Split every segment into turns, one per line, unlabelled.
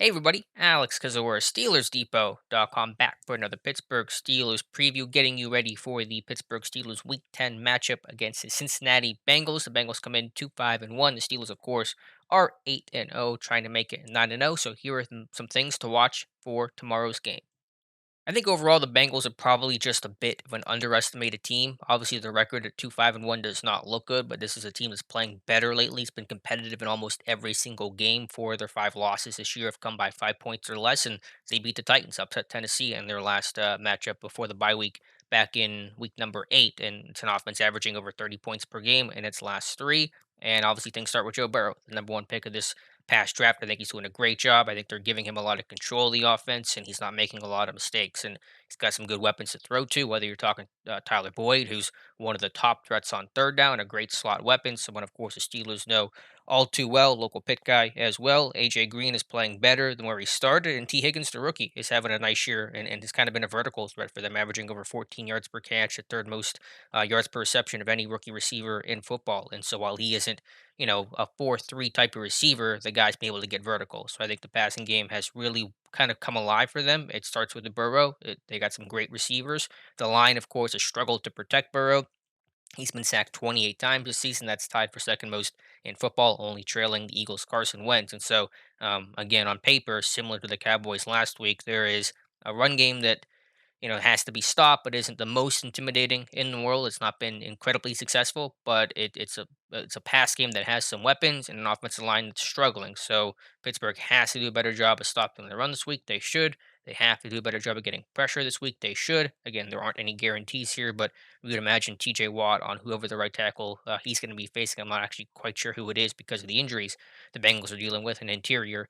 Hey everybody, Alex Kazor, SteelersDepot.com back for another Pittsburgh Steelers preview, getting you ready for the Pittsburgh Steelers Week 10 matchup against the Cincinnati Bengals. The Bengals come in 2-5-1. The Steelers, of course, are 8-0, trying to make it 9-0. So here are some things to watch for tomorrow's game. I think overall the Bengals are probably just a bit of an underestimated team. Obviously, the record at 2-5-1 does not look good, but this is a team that's playing better lately. It's been competitive in almost every single game. Four of their five losses this year have come by 5 points or less, and they beat the Titans, upset Tennessee in their last matchup before the bye week back in week number 8. And it's an offense averaging over 30 points per game in its last three. And obviously, things start with Joe Barrow, the number one pick of this past draft. I think he's doing a great job. I think they're giving him a lot of control of the offense, and he's not making a lot of mistakes. And he's got some good weapons to throw to. Whether you're talking Tyler Boyd, who's one of the top threats on third down, a great slot weapon, someone of course the Steelers know all too well. Local pit guy as well. AJ Green is playing better than where he started, and T Higgins, the rookie, is having a nice year and has kind of been a vertical threat for them, averaging over 14 yards per catch, the third most yards per reception of any rookie receiver in football. And so while he isn't a 4-3 type of receiver, the guy's been able to get vertical. So I think the passing game has really kind of come alive for them. It starts with the Burrow. They got some great receivers. The line, of course, has struggled to protect Burrow. He's been sacked 28 times this season. That's tied for second most in football, only trailing the Eagles' Carson Wentz. And so, again, on paper, similar to the Cowboys last week, there is a run game that has to be stopped, but isn't the most intimidating in the world. It's not been incredibly successful, but it's a pass game that has some weapons and an offensive line that's struggling. So Pittsburgh has to do a better job of stopping the run this week. They should. They have to do a better job of getting pressure this week. They should. Again, there aren't any guarantees here, but we would imagine T.J. Watt on whoever the right tackle he's going to be facing. I'm not actually quite sure who it is because of the injuries the Bengals are dealing with. An interior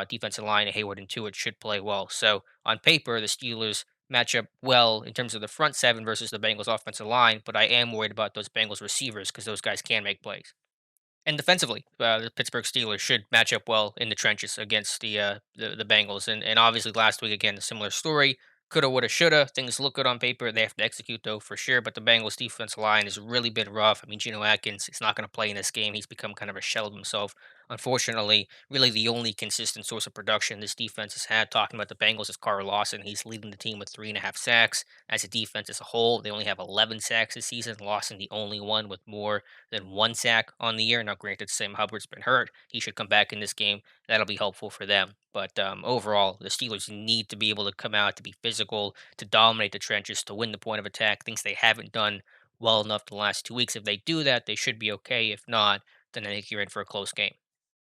defensive line, Hayward and Tuitt should play well. So on paper, the Steelers match up well in terms of the front seven versus the Bengals offensive line, but I am worried about those Bengals receivers because those guys can make plays. And defensively, the Pittsburgh Steelers should match up well in the trenches against the Bengals. And obviously last week again a similar story. Coulda, woulda, shoulda. Things look good on paper. They have to execute though for sure. But the Bengals defense line has really been rough. I mean, Geno Atkins is not going to play in this game. He's become kind of a shell of himself. Unfortunately, really the only consistent source of production this defense has had. Talking about the Bengals is Carl Lawson. He's leading the team with 3.5 sacks. As a defense as a whole, they only have 11 sacks this season. Lawson, the only one with more than one sack on the year. Now, granted, Sam Hubbard's been hurt. He should come back in this game. That'll be helpful for them. But overall, the Steelers need to be able to come out, to be physical, to dominate the trenches, to win the point of attack, things they haven't done well enough the last 2 weeks. If they do that, they should be okay. If not, then I think you're in for a close game.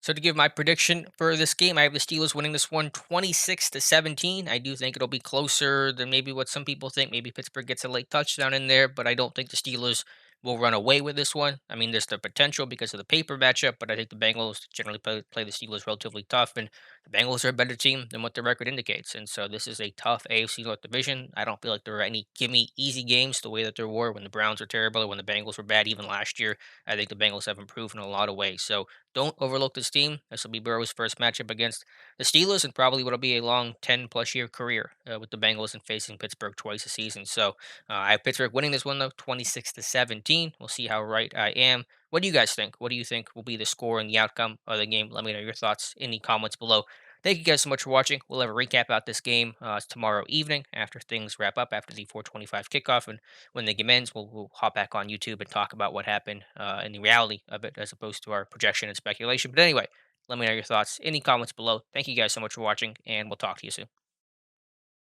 So to give my prediction for this game, I have the Steelers winning this one 26-17. I do think it'll be closer than maybe what some people think. Maybe Pittsburgh gets a late touchdown in there, but I don't think the Steelers will run away with this one. I mean, there's the potential because of the paper matchup, but I think the Bengals generally play the Steelers relatively tough, and the Bengals are a better team than what the record indicates. And so this is a tough AFC North division. I don't feel like there are any gimme easy games the way that there were when the Browns were terrible or when the Bengals were bad even last year. I think the Bengals have improved in a lot of ways. So don't overlook this team. This will be Burrow's first matchup against the Steelers and probably what'll be a long 10 plus year career with the Bengals and facing Pittsburgh twice a season. So I have Pittsburgh winning this one though, 26-17. We'll see how right I am. What do you guys think? What do you think will be the score and the outcome of the game? Let me know your thoughts in the comments below. Thank you guys so much for watching. We'll have a recap about this game tomorrow evening after things wrap up after the 4:25 kickoff, and when the game ends, we'll hop back on YouTube and talk about what happened and the reality of it as opposed to our projection and speculation. But anyway, let me know your thoughts in the comments below. Thank you guys so much for watching, and we'll talk to you soon.